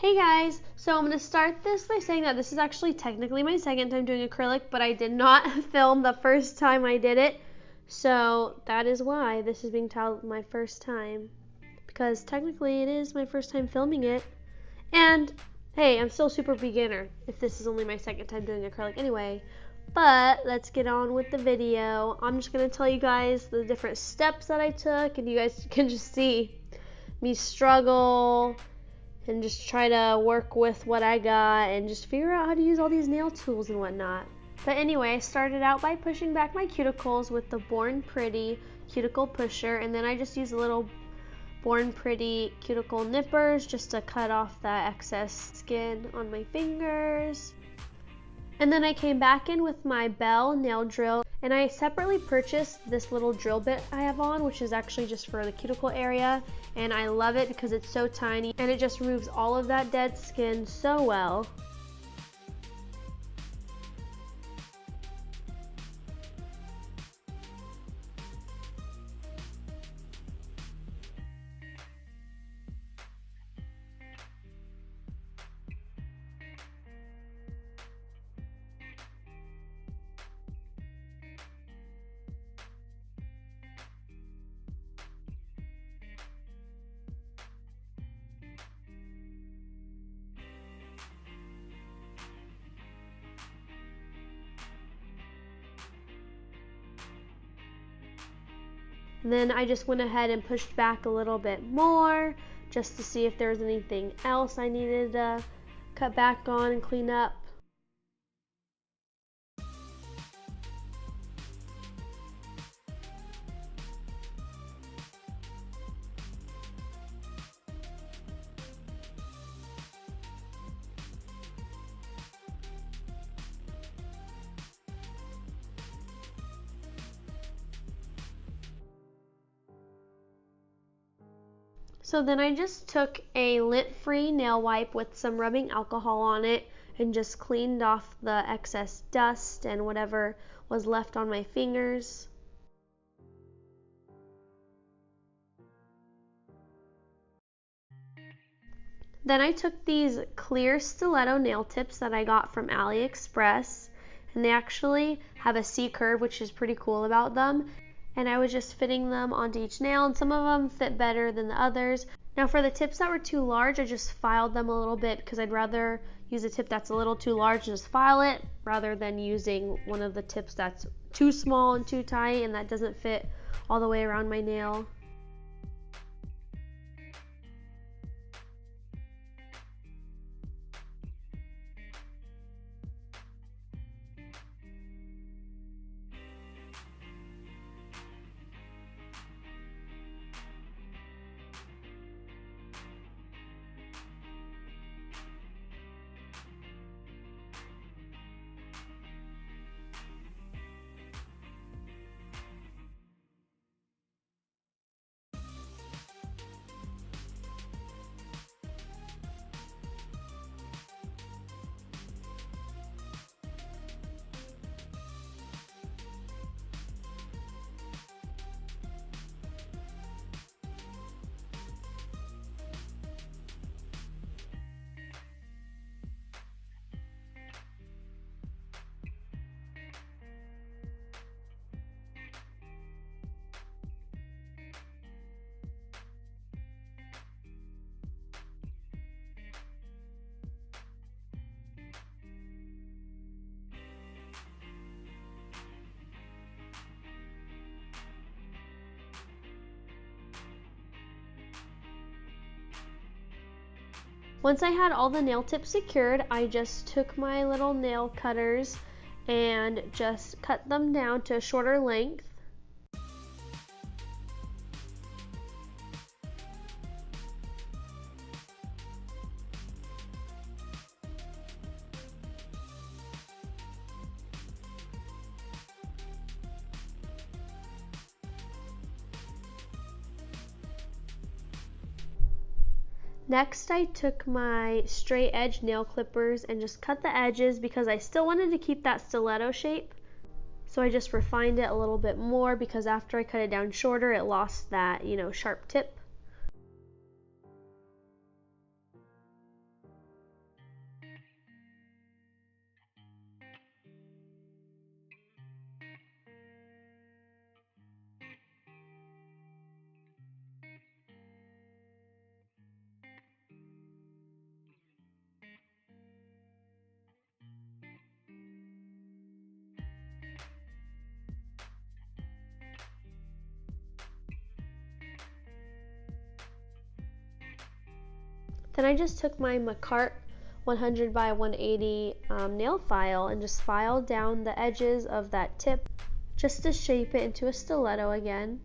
Hey guys, so I'm going to start this by saying that this is actually technically my second time doing acrylic, but I did not film the first time I did it. So that is why this is being titled my first time, because technically it is my first time filming it. And hey, I'm still super beginner if this is only my second time doing acrylic anyway. But let's get on with the video. I'm just going to tell you guys the different steps that I took, and you guys can just see me struggle and just try to work with what I got and just figure out how to use all these nail tools and whatnot. But anyway, I started out by pushing back my cuticles with the Born Pretty cuticle pusher, and then I just used a little Born Pretty cuticle nippers just to cut off that excess skin on my fingers. And then I came back in with my Belle nail drill, and I separately purchased this little drill bit I have on, which is actually just for the cuticle area, and I love it because it's so tiny and it just removes all of that dead skin so well. And then I just went ahead and pushed back a little bit more just to see if there was anything else I needed to cut back on and clean up. So then I just took a lint-free nail wipe with some rubbing alcohol on it and just cleaned off the excess dust and whatever was left on my fingers. Then I took these clear stiletto nail tips that I got from AliExpress, and they actually have a C-curve, which is pretty cool about them. And I was just fitting them onto each nail, and some of them fit better than the others. Now for the tips that were too large, I just filed them a little bit because I'd rather use a tip that's a little too large and just file it rather than using one of the tips that's too small and too tight and that doesn't fit all the way around my nail. Once I had all the nail tips secured, I just took my little nail cutters and just cut them down to a shorter length. Next, I took my straight edge nail clippers and just cut the edges because I still wanted to keep that stiletto shape. So I just refined it a little bit more because after I cut it down shorter, it lost that, sharp tip. Then I just took my Makartt 100 by 180 nail file and just filed down the edges of that tip just to shape it into a stiletto again.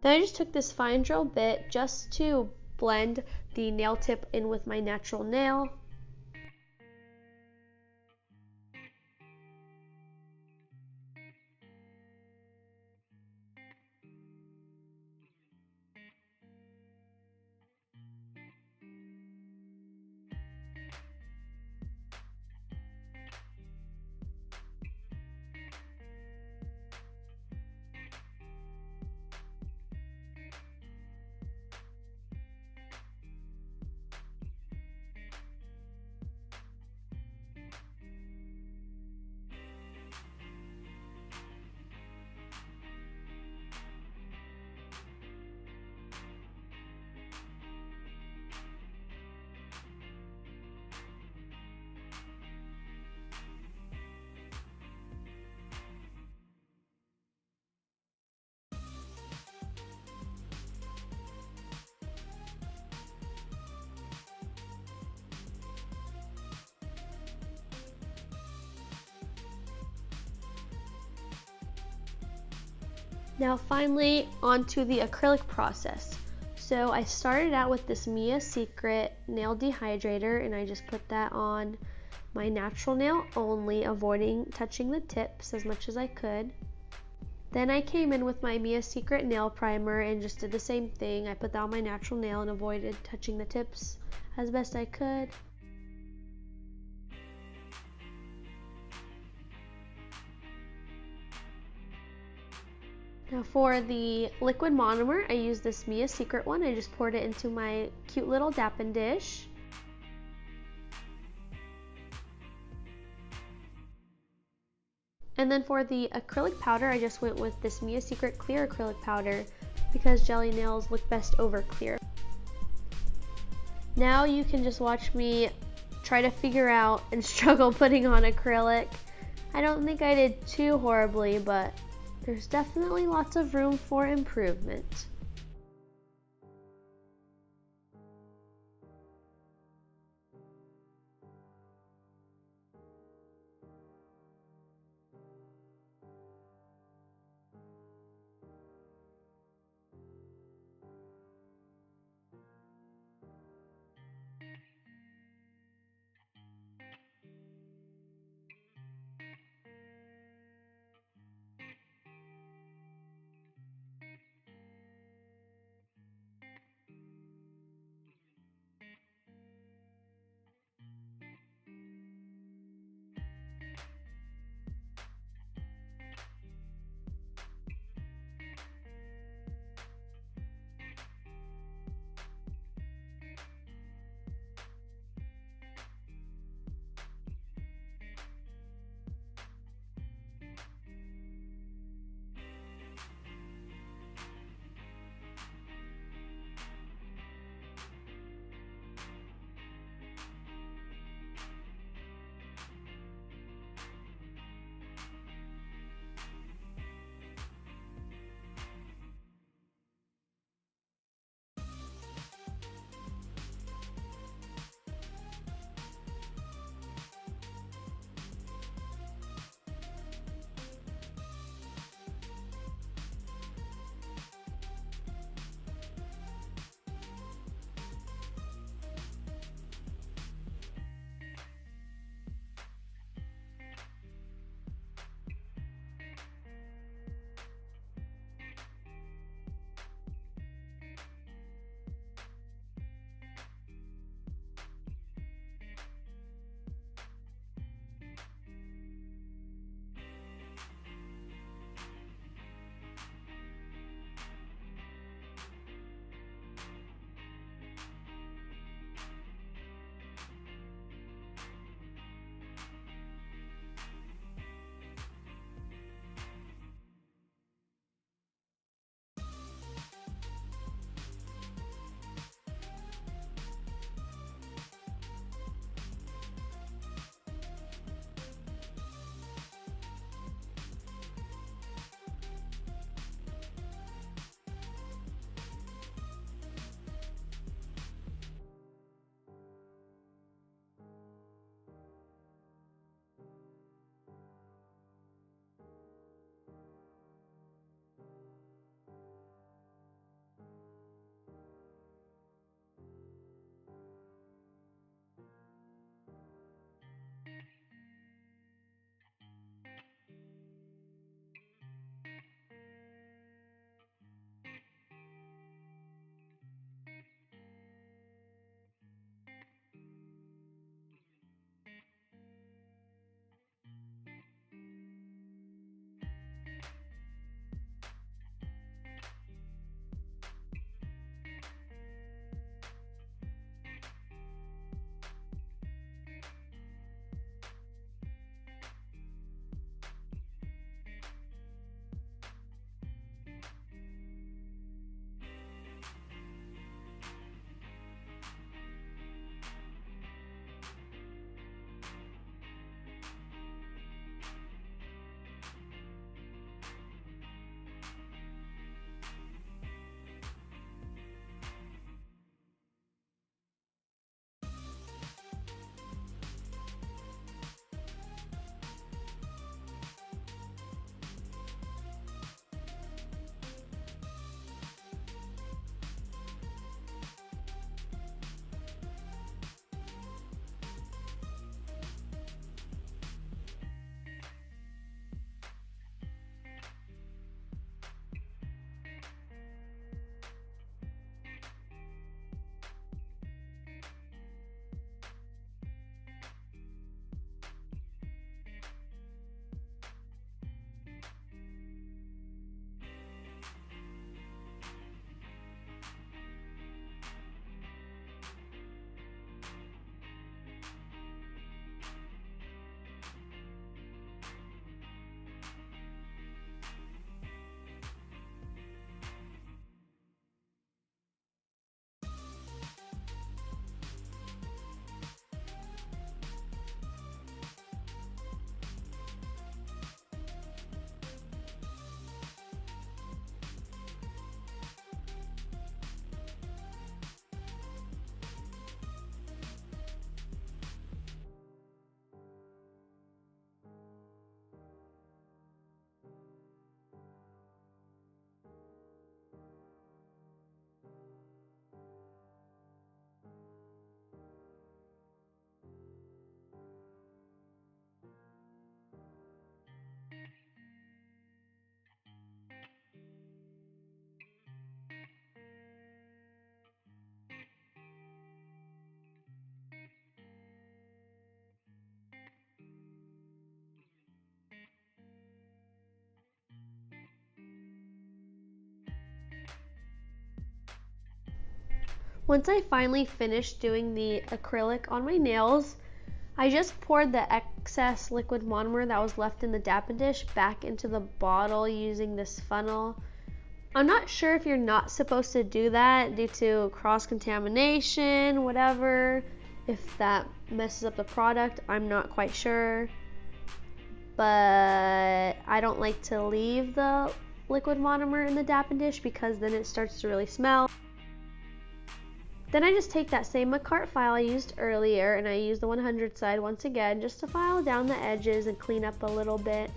Then I just took this fine drill bit just to blend the nail tip in with my natural nail. Now finally onto the acrylic process. So I started out with this Mia Secret nail dehydrator and I just put that on my natural nail only, avoiding touching the tips as much as I could. Then I came in with my Mia Secret nail primer and just did the same thing. I put that on my natural nail and avoided touching the tips as best I could. Now for the liquid monomer, I used this Mia Secret one. I just poured it into my cute little Dappen dish. And then for the acrylic powder, I just went with this Mia Secret clear acrylic powder because jelly nails look best over clear. Now you can just watch me try to figure out and struggle putting on acrylic. I don't think I did too horribly, but there's definitely lots of room for improvement. Once I finally finished doing the acrylic on my nails, I just poured the excess liquid monomer that was left in the Dappen dish back into the bottle using this funnel. I'm not sure if you're not supposed to do that due to cross-contamination, whatever, if that messes up the product, I'm not quite sure. But I don't like to leave the liquid monomer in the Dappen dish because then it starts to really smell. Then I just take that same Makartt file I used earlier and I use the 100 side once again just to file down the edges and clean up a little bit.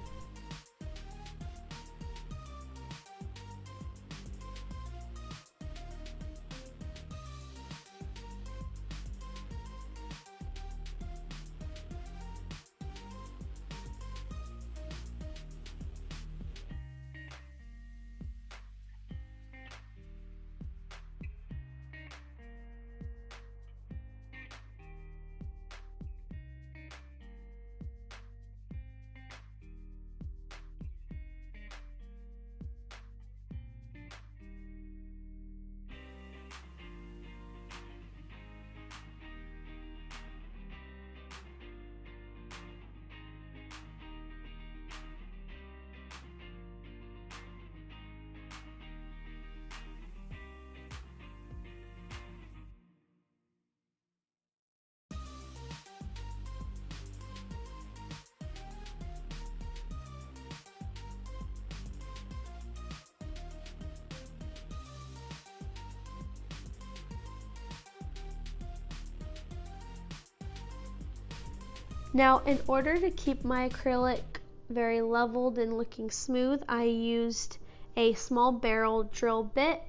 Now, in order to keep my acrylic very leveled and looking smooth, I used a small barrel drill bit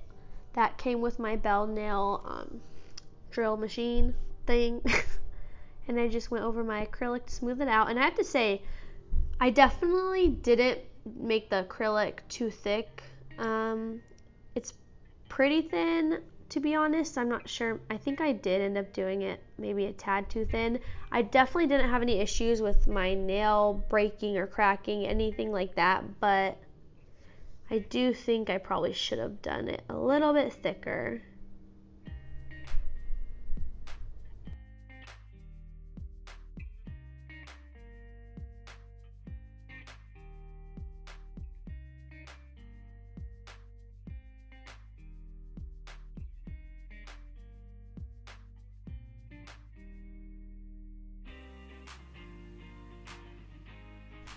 that came with my Belle nail drill machine thing. And I just went over my acrylic to smooth it out. And I have to say, I definitely didn't make the acrylic too thick. It's pretty thin, to be honest. I'm not sure. I think I did end up doing it maybe a tad too thin. I definitely didn't have any issues with my nail breaking or cracking, anything like that, but I do think I probably should have done it a little bit thicker.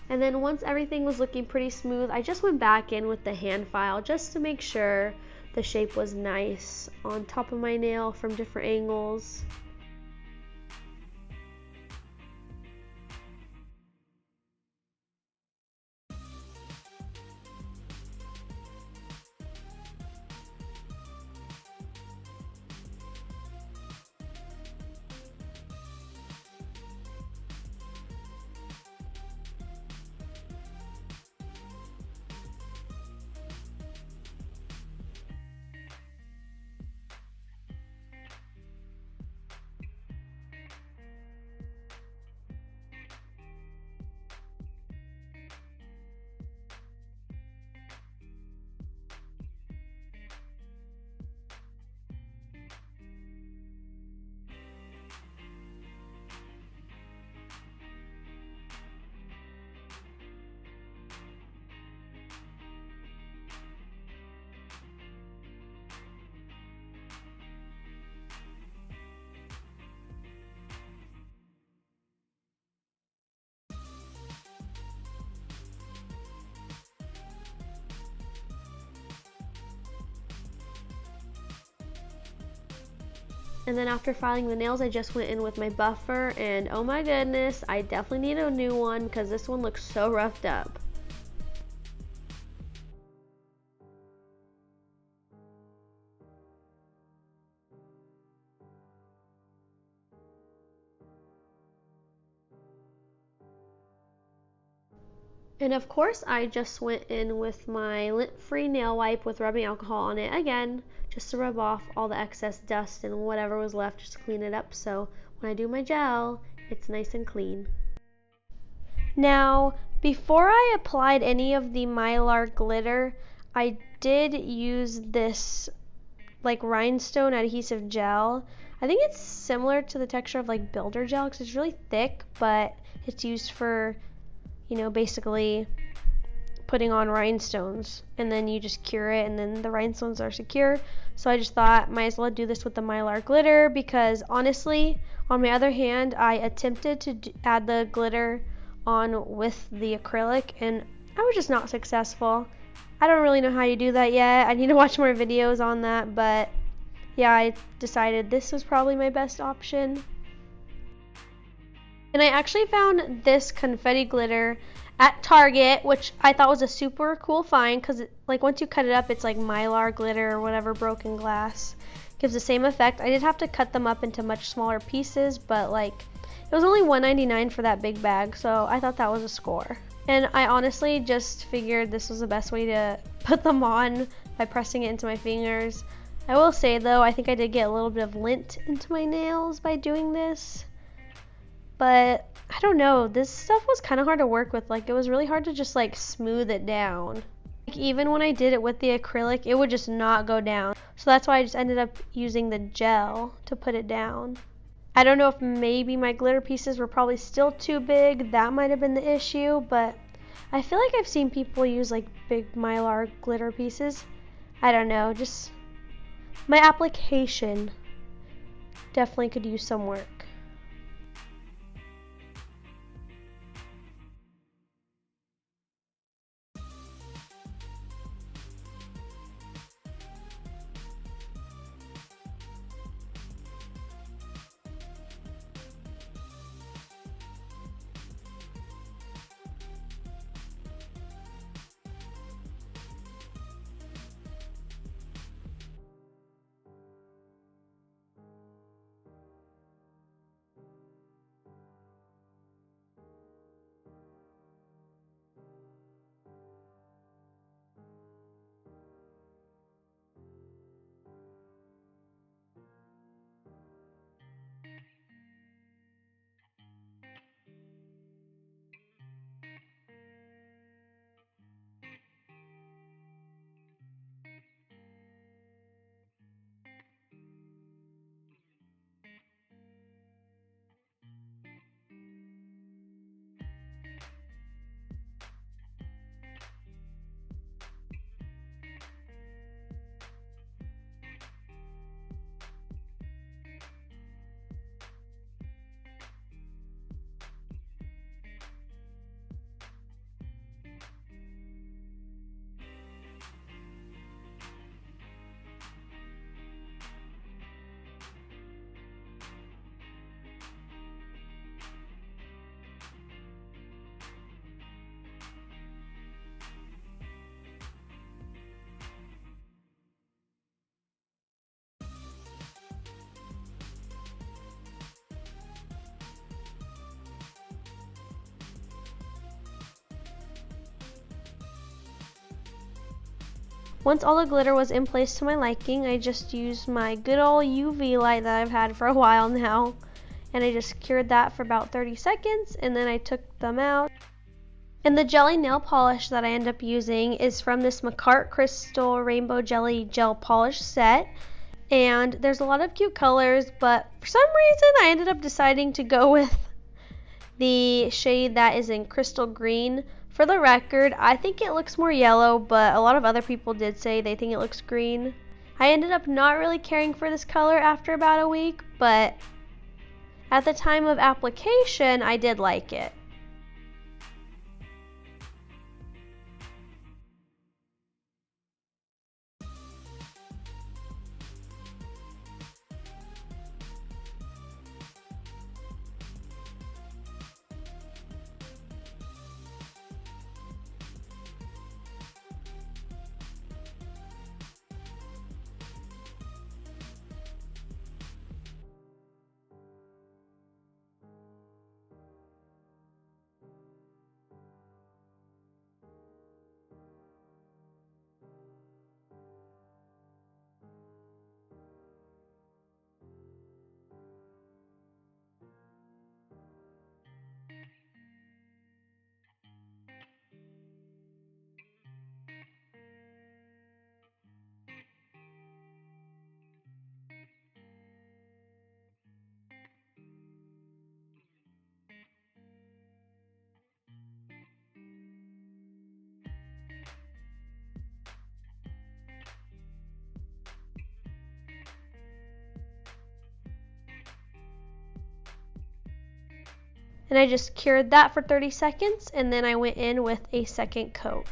And then once everything was looking pretty smooth, I just went back in with the hand file just to make sure the shape was nice on top of my nail from different angles. And then after filing the nails, I just went in with my buffer, and oh my goodness, I definitely need a new one because this one looks so roughed up. And of course, I just went in with my lint-free nail wipe with rubbing alcohol on it again, just to rub off all the excess dust and whatever was left, just to clean it up, so when I do my gel, it's nice and clean. Now, before I applied any of the Mylar glitter, I did use this like rhinestone adhesive gel. I think it's similar to the texture of like builder gel because it's really thick, but it's used for, you know, basically putting on rhinestones, and then you just cure it and then the rhinestones are secure. So I just thought might as well do this with the Mylar glitter, because honestly, on my other hand, I attempted to add the glitter on with the acrylic and I was just not successful. I don't really know how you do that yet. I need to watch more videos on that, but yeah, I decided this was probably my best option. And I actually found this confetti glitter at Target, which I thought was a super cool find because like once you cut it up, it's like Mylar glitter or whatever, broken glass. Gives the same effect. I did have to cut them up into much smaller pieces, but like it was only $1.99 for that big bag, so I thought that was a score. And I honestly just figured this was the best way to put them on by pressing it into my fingers. I will say though, I think I did get a little bit of lint into my nails by doing this. But I don't know, this stuff was kind of hard to work with. Like it was really hard to just like smooth it down. Like even when I did it with the acrylic, it would just not go down. So that's why I just ended up using the gel to put it down. I don't know if maybe my glitter pieces were probably still too big. That might have been the issue, but I feel like I've seen people use like big Mylar glitter pieces. I don't know, just my application definitely could use some work. Once all the glitter was in place to my liking, I just used my good old UV light that I've had for a while now, and I just cured that for about 30 seconds, and then I took them out. And the jelly nail polish that I end up using is from this Makartt Crystal Rainbow Jelly Gel Polish set, and there's a lot of cute colors, but for some reason I ended up deciding to go with the shade that is in Crystal Green. For the record, I think it looks more yellow, but a lot of other people did say they think it looks green. I ended up not really caring for this color after about a week, but at the time of application, I did like it. And I just cured that for 30 seconds, and then I went in with a second coat.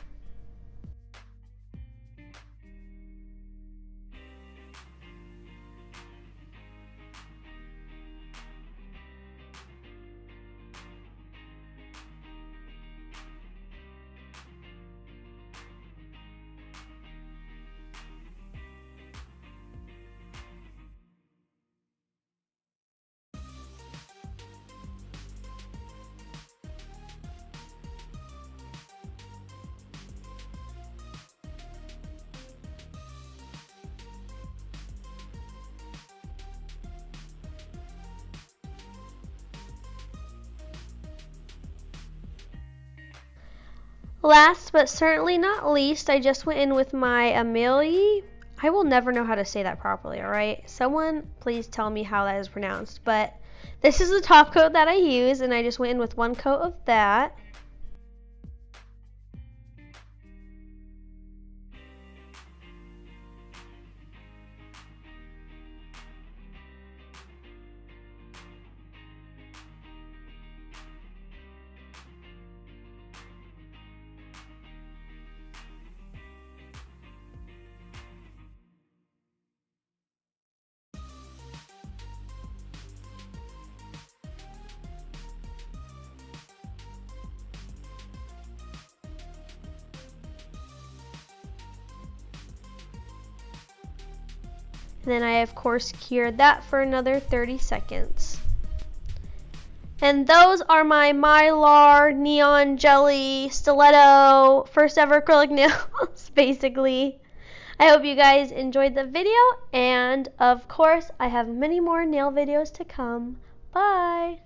Last but certainly not least, I just went in with my Amelie. I will never know how to say that properly, alright? Someone please tell me how that is pronounced. But this is the top coat that I use, and I just went in with one coat of that. And then I, of course, cured that for another 30 seconds. And those are my Mylar Neon Jelly Stiletto first ever acrylic nails, basically. I hope you guys enjoyed the video, and of course, I have many more nail videos to come. Bye!